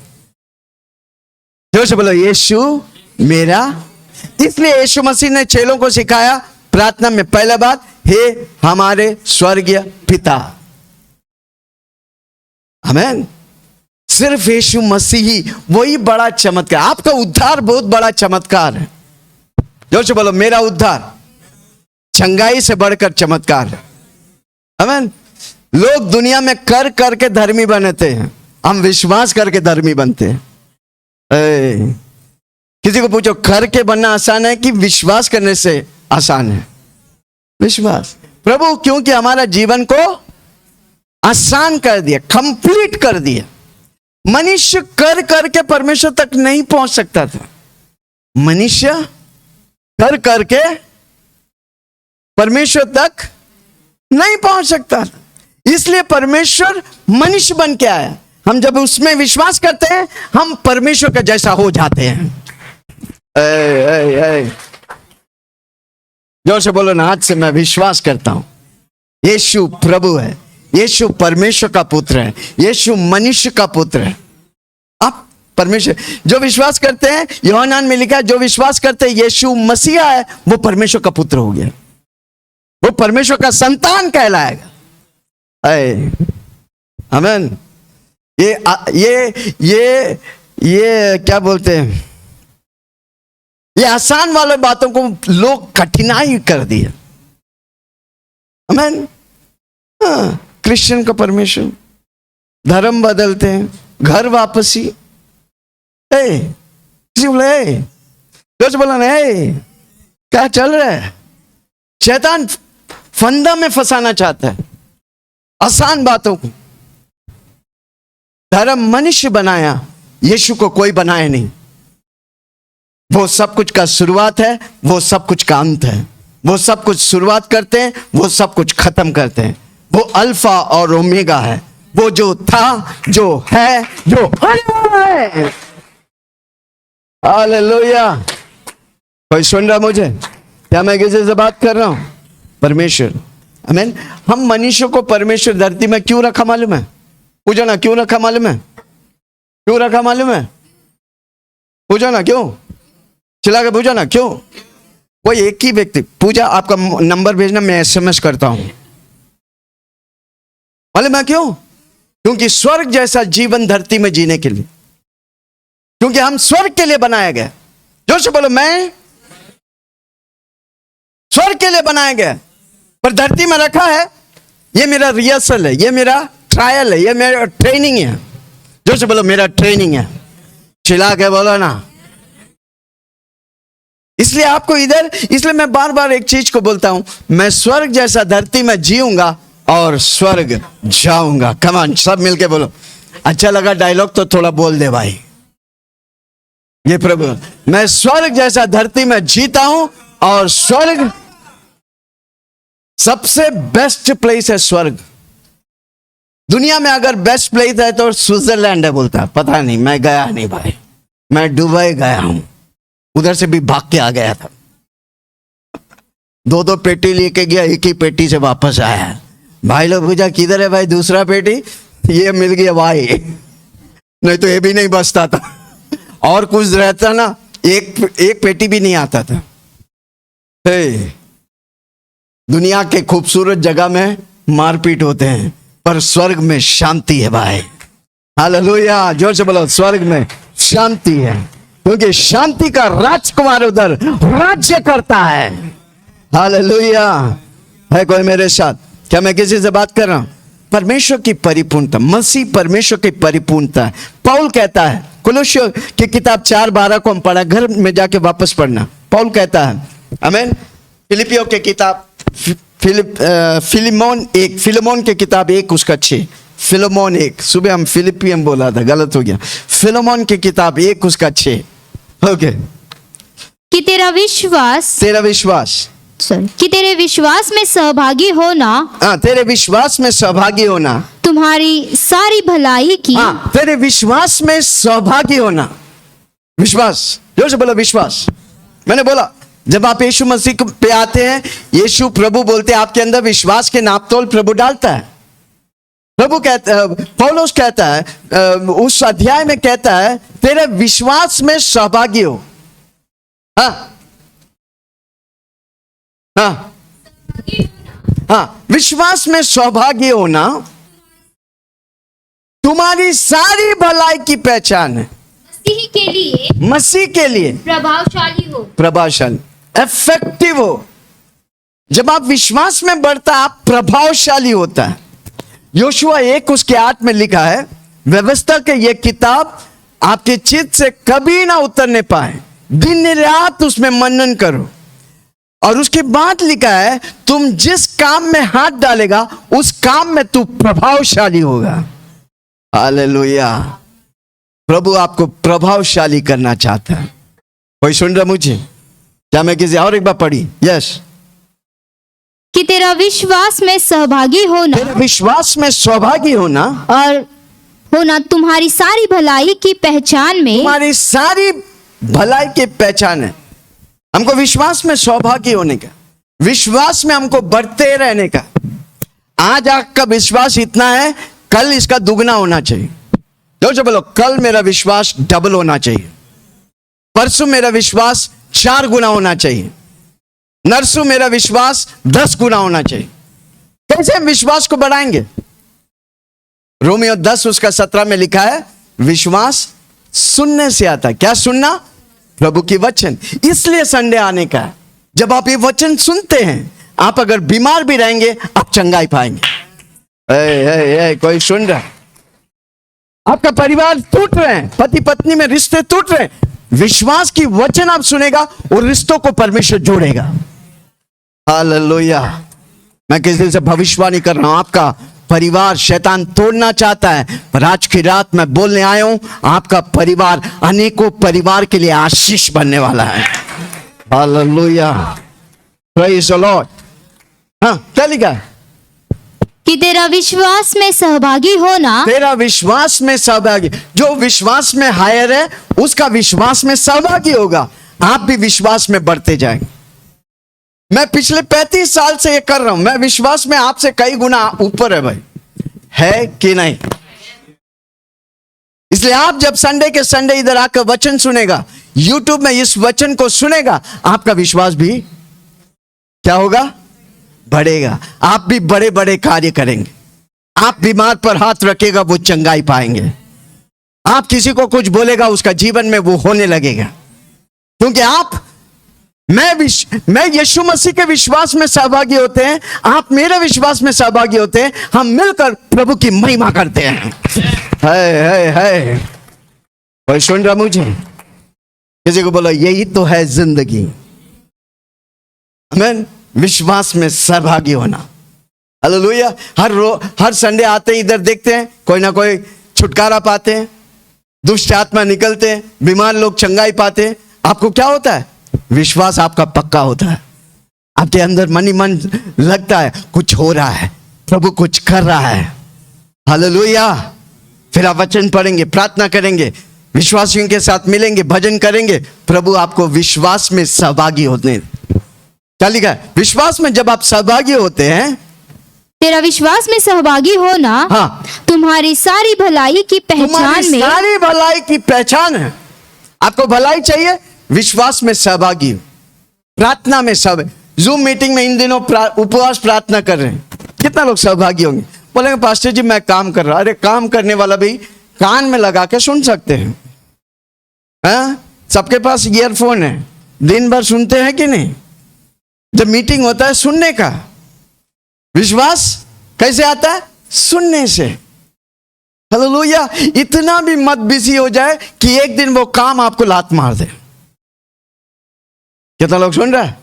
जोर से बोलो, यीशु मेरा। इसलिए यीशु मसीह ने चेलों को सिखाया प्रार्थना में, पहला बात, हे हमारे स्वर्गीय पिता। आमीन। सिर्फ यीशु मसीह ही, वही बड़ा चमत्कार। आपका उद्धार बहुत बड़ा चमत्कार है। जोर से बोलो, मेरा उद्धार चंगाई से बढ़कर चमत्कार है। आमीन। लोग दुनिया में कर करके धर्मी बनते हैं, हम विश्वास करके धर्मी बनते हैं। किसी को पूछो करके बनना आसान है कि विश्वास करने से आसान है? विश्वास। प्रभु क्योंकि हमारा जीवन को आसान कर दिया, कंप्लीट कर दिया। मनुष्य कर करके परमेश्वर तक नहीं पहुंच सकता था। मनुष्य कर करके परमेश्वर तक नहीं पहुंच सकता था, इसलिए परमेश्वर मनुष्य बन के आया। हम जब उसमें विश्वास करते हैं हम परमेश्वर का जैसा हो जाते हैं। जोर से बोलो ना, आज से मैं विश्वास करता हूं यीशु प्रभु है, यीशु परमेश्वर का पुत्र है, यीशु मनुष्य का पुत्र है। आप परमेश्वर जो विश्वास करते हैं, यूहन्ना में लिखा है जो विश्वास करते हैं यीशु मसीहा है वो परमेश्वर का पुत्र हो गया, वो परमेश्वर का संतान कहलाएगा। आमीन। ये क्या बोलते हैं, ये आसान वाले बातों को लोग कठिनाई कर दिया। आमीन। क्रिश्चियन का परमेश्वर, धर्म बदलते हैं, घर वापसी। किसी बोले बोला नहीं, क्या चल रहा है? शैतान फंदा में फंसाना चाहता है आसान बातों को। धर्म मनुष्य बनाया, यीशु को कोई बनाया नहीं। वो सब कुछ का शुरुआत है, वो सब कुछ का अंत है। वो सब कुछ शुरुआत करते हैं, वो सब कुछ खत्म करते हैं। वो अल्फा और ओमेगा है, वो जो था, जो है, जो है। हालेलुया। कोई सुन रहा मुझे? क्या मैं किसी से बात कर रहा हूं? परमेश्वर। आमीन। हम मनुष्य को परमेश्वर धरती में क्यों रखा मालूम है? पूछो ना, क्यों रखा मालूम है? क्यों रखा मालूम है? पूछो ना क्यों, चिल्ला के पूछो ना क्यों। कोई एक ही व्यक्ति पूछा, आपका नंबर भेजना, मैं एसएमएस करता हूं। मालूम है क्यों? क्योंकि स्वर्ग जैसा जीवन धरती में जीने के लिए, क्योंकि हम स्वर्ग के लिए बनाया गया। जोर से बोलो, मैं स्वर्ग के लिए बनाया गया, पर धरती में रखा है। ये मेरा रिहर्सल है, ये मेरा ट्रायल है, ये मेरा ट्रेनिंग है। जोर से बोलो, मेरा ट्रेनिंग है। चिल्ला के बोलो ना। इसलिए आपको इधर, इसलिए मैं बार बार एक चीज को बोलता हूं, मैं स्वर्ग जैसा धरती में जीऊंगा और स्वर्ग जाऊंगा। कम ऑन, सब मिलके बोलो। अच्छा लगा डायलॉग तो थोड़ा बोल दे भाई। ये प्रभु, मैं स्वर्ग जैसा धरती में जीता हूं और स्वर्ग सबसे बेस्ट प्लेस है। स्वर्ग दुनिया में अगर बेस्ट प्लेस है तो स्विट्जरलैंड है। बोलता पता नहीं, मैं गया नहीं भाई, मैं दुबई गया हूं, उधर से भी भाग के आ गया था। 2-2 पेटी लेके गया, एक ही पेटी से वापस आया। भाई लोग पूछा किधर है भाई दूसरा पेटी? ये मिल गया भाई, नहीं तो ये भी नहीं बचता था। और कुछ रहता ना, एक पेटी भी नहीं आता था। दुनिया के खूबसूरत जगह में मारपीट होते हैं, पर स्वर्ग में शांति है भाई। हालेलुया। जोर से बोलो, स्वर्ग में शांति है, क्योंकि शांति का राजकुमार उधर राज्य करता है। हालेलुया। है कोई मेरे साथ? क्या मैं किसी से बात कर रहा हूं? परमेश्वर की परिपूर्णता, मसीह परमेश्वर की परिपूर्णता है। पौल कहता है, कुलुस्सियों की किताब 4:12 को हम पढ़ा, घर में जाके वापस पढ़ना। पौल कहता है, आमीन। फिलिपियों की किताब फिलेमोन की किताब 1 उसका 6, फिलेमोन 1, सुबह हम फिलिपियन बोला था, गलत हो गया। फिलेमोन की किताब 1 उसका 6। ओके। कि तेरे विश्वास में सहभागी होना, तेरे विश्वास में सहभागी होना तुम्हारी सारी भलाई की। तेरे विश्वास में सहभागी होना। विश्वास, जोर से बोलो विश्वास। मैंने बोला जब आप यीशु मसीह पे आते हैं, यीशु प्रभु बोलते हैं, आपके अंदर विश्वास के नापतोल प्रभु डालता है। प्रभु कहता है, पौलुस कहता है, उस अध्याय में कहता है, तेरे विश्वास में सहभागी हो। विश्वास में सहभागी होना तुम्हारी सारी भलाई की पहचान है। मसीह के लिए प्रभावशाली, इफेक्टिव हो। जब आप विश्वास में बढ़ता, आप प्रभावशाली होता है। योशुआ 1:8 में लिखा है, व्यवस्था के ये किताब आपके चित्त से कभी ना उतरने पाए, दिन रात उसमें मनन करो। और उसके बाद लिखा है, तुम जिस काम में हाथ डालेगा उस काम में तू प्रभावशाली होगा। हालेलुया। प्रभु आपको प्रभावशाली करना चाहता है। कोई सुन रहा मुझे? क्या मैं किसी और एक बार पढ़ी? यस। कि तेरा विश्वास में सहभागी होना तेरे विश्वास में सहभागी होना और होना तुम्हारी सारी भलाई की पहचान में हमारी सारी भलाई की पहचान है। हमको विश्वास में सौभाग्य होने का, विश्वास में हमको बढ़ते रहने का। आज आपका विश्वास इतना है, कल इसका दुगना होना चाहिए। जोर से बोलो, कल मेरा विश्वास डबल होना चाहिए, परसों मेरा विश्वास 4 गुना होना चाहिए, नरसों मेरा विश्वास 10 गुना होना चाहिए। कैसे हम विश्वास को बढ़ाएंगे? रोमियो 10:17 में लिखा है, विश्वास सुनने से आता है। क्या सुनना? प्रभु की वचन। इसलिए संडे आने का है। जब आप ये वचन सुनते हैं, आप अगर बीमार भी रहेंगे आप चंगाई पाएंगे। कोई सुन रहा है? आपका परिवार टूट रहे हैं, पति पत्नी में रिश्ते टूट रहे हैं, विश्वास की वचन आप सुनेगा और रिश्तों को परमेश्वर जोड़ेगा। हालेलुया। मैं किसी से भविष्यवाणी कर रहा हूं, आपका परिवार शैतान तोड़ना चाहता है, पर आज की रात मैं बोलने आया हूं, आपका परिवार अनेकों परिवार के लिए आशीष बनने वाला है। हालेलुया। Praise the Lord. हाँ, क्या लिखा है? कि तेरा विश्वास में सहभागी होना तेरा विश्वास में सहभागी, जो विश्वास में हायर है उसका विश्वास में सहभागी होगा। आप भी विश्वास में बढ़ते जाएंगे। मैं पिछले 35 साल से ये कर रहा हूं, मैं विश्वास में आपसे कई गुना ऊपर है भाई, है कि नहीं? इसलिए आप जब संडे के संडे इधर आकर वचन सुनेगा, यूट्यूब में इस वचन को सुनेगा, आपका विश्वास भी क्या होगा? बढ़ेगा। आप भी बड़े बड़े कार्य करेंगे। आप बीमार पर हाथ रखेगा, वो चंगाई पाएंगे। आप किसी को कुछ बोलेगा, उसका जीवन में वो होने लगेगा। क्योंकि मैं यीशु मसीह के विश्वास में सहभागी होते हैं, आप मेरे विश्वास में सहभागी होते हैं, हम मिलकर प्रभु की महिमा करते हैं। है कोई सुन रहा मुझे? किसी को बोलो, यही तो है जिंदगी। आमीन। विश्वास में सहभागी होना। हालेलुया। हर संडे आते ही इधर देखते हैं, कोई ना कोई छुटकारा पाते हैं, दुष्ट आत्मा निकलते हैं, बीमार लोग चंगाई पाते हैं। आपको क्या होता है? विश्वास आपका पक्का होता है। आपके अंदर मन ही मन लगता है कुछ हो रहा है, प्रभु कुछ कर रहा है। हालेलुया। फिर आप वचन पढ़ेंगे, प्रार्थना करेंगे, विश्वासियों के साथ मिलेंगे, भजन करेंगे, प्रभु आपको विश्वास में सहभागी होते हैं। क्या लिखा है? विश्वास में जब आप सहभागी होते हैं, तेरा विश्वास में सहभागी होना हाँ, तुम्हारी सारी भलाई की पहचान में सारी भलाई की पहचान है। आपको भलाई चाहिए, विश्वास में सहभागी हो, प्रार्थना में सब। जूम मीटिंग में इन दिनों उपवास प्रार्थना कर रहे हैं, कितना लोग सहभागी होंगे? बोलेंगे पास्टर जी मैं काम कर रहा। अरे काम करने वाला भी कान में लगा के सुन सकते हैं। हाँ? सबके पास ईयरफोन है, दिन भर सुनते हैं कि नहीं? जब मीटिंग होता है सुनने का। विश्वास कैसे आता है? सुनने से। हालेलुया। इतना भी मत बिजी हो जाए कि एक दिन वो काम आपको लात मार दे। कितना लोग सुन रहा है?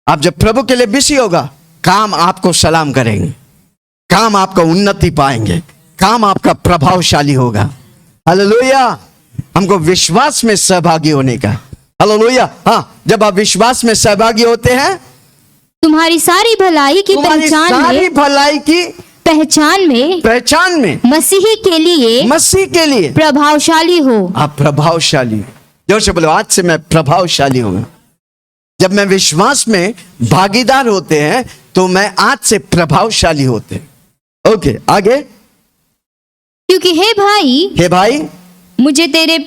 आप जब प्रभु के लिए बिजी होगा, काम आपको सलाम करेंगे, काम आपका उन्नति पाएंगे, काम आपका प्रभावशाली होगा। हालेलुया। हमको विश्वास में सहभागी होने का। हालेलुया। हाँ, जब आप विश्वास में सहभागी होते हैं, तुम्हारी सारी भलाई की पहचान सारी में भलाई की पहचान में मसीह के लिए प्रभावशाली हो। आप प्रभावशाली। जोर से बोलो, आज से मैं प्रभावशाली हूं। जब मैं विश्वास में भागीदार होते हैं तो मैं आज से प्रभावशाली होते हैं। ओके, आगे। क्योंकि हे भाई मुझे तेरे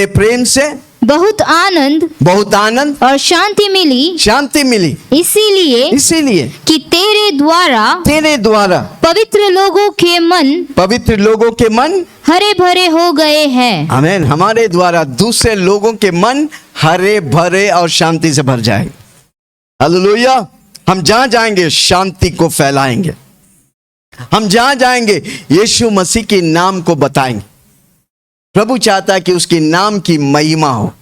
प्रेम से बहुत आनंद और शांति मिली। इसीलिए कि तेरे द्वारा पवित्र लोगों के मन हरे भरे हो गए हैं। आमीन। हमारे द्वारा दूसरे लोगों के मन हरे भरे और शांति से भर जाएंगे। हालेलुया। हम जहां जाएंगे शांति को फैलाएंगे। हम जहां जाएंगे यीशु मसीह के नाम को बताएंगे। प्रभु चाहता है कि उसके नाम की महिमा हो।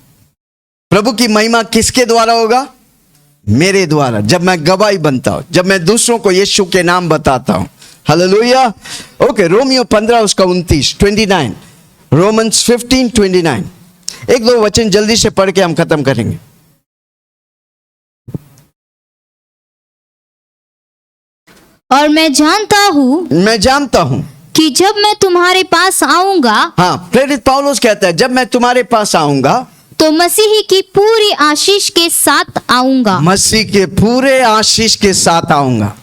प्रभु की महिमा किसके द्वारा होगा? मेरे द्वारा, जब मैं गवाही बनता हूं, जब मैं दूसरों को यीशु के नाम बताता हूं। हालेलुया। ओके, रोमियो 15 उसका 29, 29, रोमन्स 15:29। एक दो वचन जल्दी से पढ़ के हम खत्म करेंगे। और मैं जानता हूँ कि जब मैं तुम्हारे पास आऊंगा, हाँ, प्रेरित पौलुस कहता है जब मैं तुम्हारे पास आऊंगा तो मसीह की पूरी आशीष के साथ आऊंगा। मसीह के पूरे आशीष के साथ आऊंगा।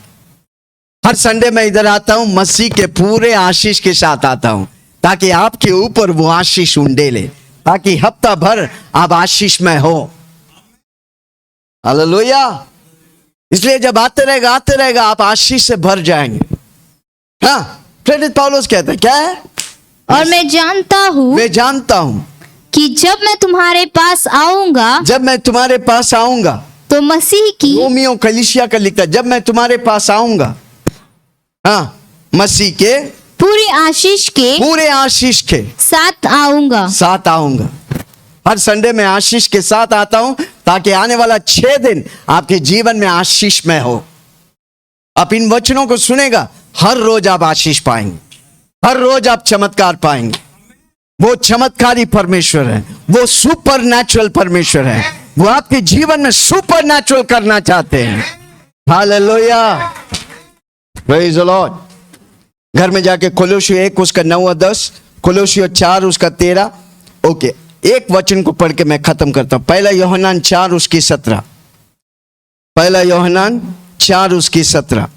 हर संडे मैं इधर आता हूं, मसीह के पूरे आशीष के साथ आता हूं, ताकि आपके ऊपर वो आशीष उंडेले, ताकि हफ्ता भर आप आशीष में हो। हालेलुया। इसलिए जब आते रहेगा आप आशीष से भर जाएंगे। हाँ, प्रेरित पौलुस कहता है क्या है? और मैं जानता हूँ कि जब मैं तुम्हारे पास आऊंगा तो मसीह की, रोमियो कलीसिया का लिखता है, जब मैं तुम्हारे पास आऊंगा, हाँ, मसीह के पूरे आशीष के साथ आऊंगा। हर संडे में आशीष के साथ आता हूं, ताकि आने वाला 6 दिन आपके जीवन में आशीष में हो। आप इन वचनों को सुनेगा, हर रोज आप आशीष पाएंगे, हर रोज आप चमत्कार पाएंगे। वो चमत्कारी परमेश्वर है, वो सुपर नेचुरल परमेश्वर है, वो आपके जीवन में सुपर नेचुरल करना चाहते हैं। Hallelujah, praise the Lord. घर में जाके कोलोसियों 1 उसका 9 और 10, कोलोसियों 4 उसका 13। ओके, एक वचन को पढ़ के मैं खत्म करता हूं। पहला यूहन्ना 4 उसकी 17, पहला यूहन्ना 4 उसकी 17।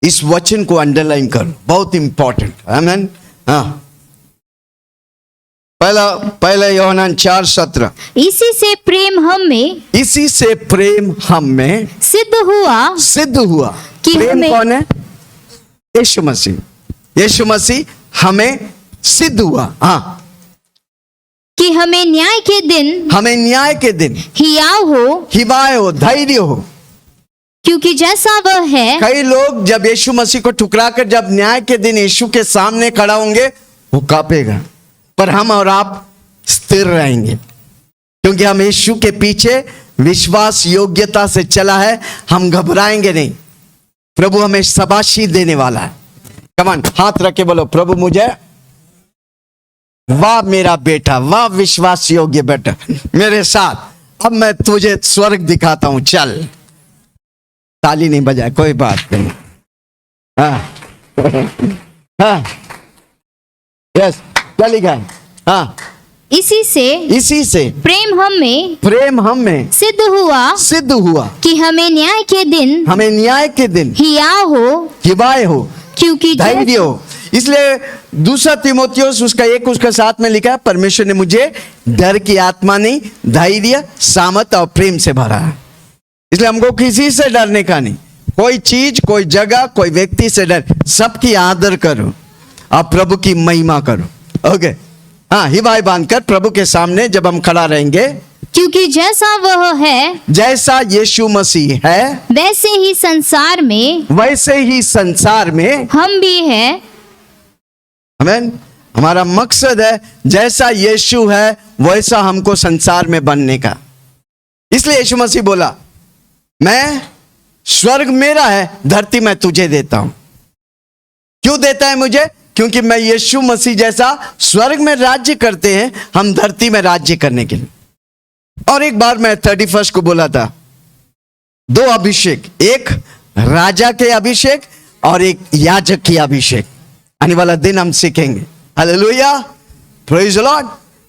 इस वचन को अंडरलाइन करो, बहुत इंपॉर्टेंट। आमीन। हाँ, पहला यूहन्ना 4:17। इसी से प्रेम हम में सिद्ध हुआ कि प्रेम कौन है? यीशु मसीह हमें सिद्ध हुआ। हाँ, कि हमें न्याय के दिन हिवाय हो, धैर्य हो। क्योंकि जैसा वह है, कई लोग जब यीशु मसीह को ठुकरा कर जब न्याय के दिन यीशु के सामने खड़ा होंगे, वो कांपेगा, पर हम और आप स्थिर रहेंगे, क्योंकि हम यीशु के पीछे विश्वास योग्यता से चला है। हम घबराएंगे नहीं। प्रभु हमें शाबाशी देने वाला है। कमान, हाथ रख के बोलो, प्रभु मुझे, वाह मेरा बेटा, वाह विश्वास योग्य बेटा, मेरे साथ, अब मैं तुझे स्वर्ग दिखाता हूं, चल। ताली नहीं बजाए, कोई बात नहीं। हाँ हाँ, यस, क्या लिखा है? हाँ, इसी से प्रेम हम में सिद्ध हुआ कि हमें न्याय के दिन हिवाय हो, क्योंकि धैर्य हो। इसलिए दूसरा तीमुथियुस उसका 1 उसका 7 में लिखा है, परमेश्वर ने मुझे डर की आत्मा नहीं, धैर्य, सामर्थ और प्रेम से भरा है। इसलिए हमको किसी से डरने का नहीं, कोई चीज, कोई जगह, कोई व्यक्ति से डर, सबकी आदर करो और प्रभु की महिमा करो। ओके, हाँ, हिवाय बांधकर प्रभु के सामने जब हम खड़ा रहेंगे, क्योंकि जैसा वह है, जैसा यीशु मसीह है, वैसे ही संसार में हम भी हैं। आमीन। हमारा मकसद है जैसा यीशु है वैसा हमको संसार में बनने का। इसलिए यीशु मसीह बोला, मैं, स्वर्ग मेरा है, धरती मैं तुझे देता हूं। क्यों देता है मुझे? क्योंकि मैं यीशु मसीह जैसा स्वर्ग में राज्य करते हैं, हम धरती में राज्य करने के लिए। और एक बार मैं 31 को बोला था, 2 अभिषेक, एक राजा के अभिषेक और एक याजक की अभिषेक। आने वाला दिन हम सीखेंगे। Hallelujah, praise the Lord.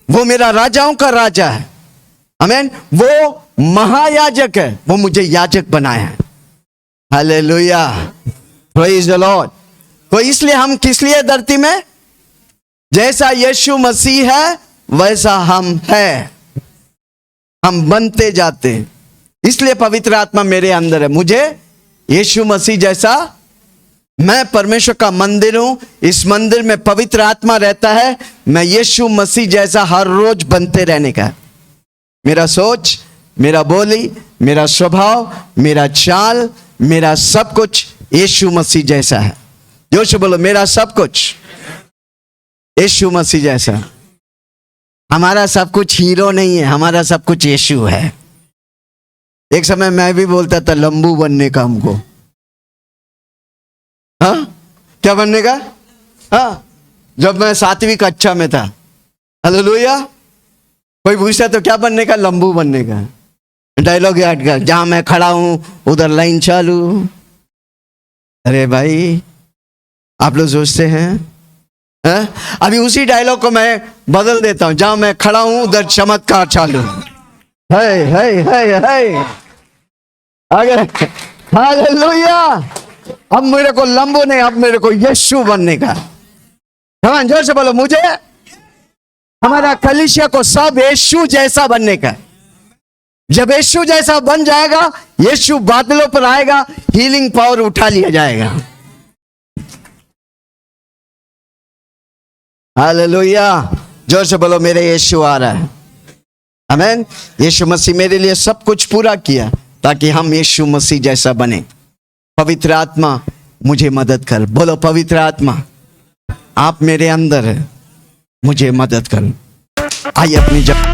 वो मेरा राजाओं का राजा है, आमीन। वो महायाजक है, वो मुझे याजक बनाया है। Hallelujah, praise the Lord. तो इसलिए हम किस लिए धरती में? जैसा यीशु मसीह है वैसा हम है, हम बनते जाते हैं। इसलिए पवित्र आत्मा मेरे अंदर है, मुझे यीशु मसीह जैसा, मैं परमेश्वर का मंदिर हूं, इस मंदिर में पवित्र आत्मा रहता है, मैं यीशु मसीह जैसा हर रोज बनते रहने का। मेरा सोच, मेरा बोली, मेरा स्वभाव, मेरा चाल, मेरा सब कुछ यीशु मसीह जैसा है। जोर से बोलो, मेरा सब कुछ यीशु मसीह जैसा। हमारा सब कुछ हीरो नहीं है, हमारा सब कुछ यीशु है। एक समय मैं भी बोलता था लंबू बनने का हमको। हाँ, क्या बनने का? हाँ, जब मैं 7वीं कक्षा में था। हालेलुया। कोई पूछता तो क्या बनने का? लंबू बनने का। डायलॉग याद कर, जहां मैं खड़ा हूं उधर लाइन चालू। अरे भाई, आप लोग सोचते हैं? अभी उसी डायलॉग को मैं बदल देता हूं, जहां मैं खड़ा हूं उधर चमत्कार चालू। है आगे। हालेलुया। अब मेरे को लंबू नहीं, अब मेरे को यीशु बनने का। हाँ, जोर से बोलो, मुझे हमारा कलीसिया को सब यीशु जैसा बनने का। जब यीशु जैसा बन जाएगा, यीशु बादलों पर आएगा, हीलिंग पावर उठा लिया जाएगा। हालेलुया। जोर से बोलो, मेरे यीशु आ रहा है। आमीन। यीशु मसीह मेरे लिए सब कुछ पूरा किया ताकि हम यीशु मसीह जैसा बने। पवित्र आत्मा मुझे मदद कर। बोलो, पवित्र आत्मा आप मेरे अंदर है, मुझे मदद कर। आइए अपनी जगह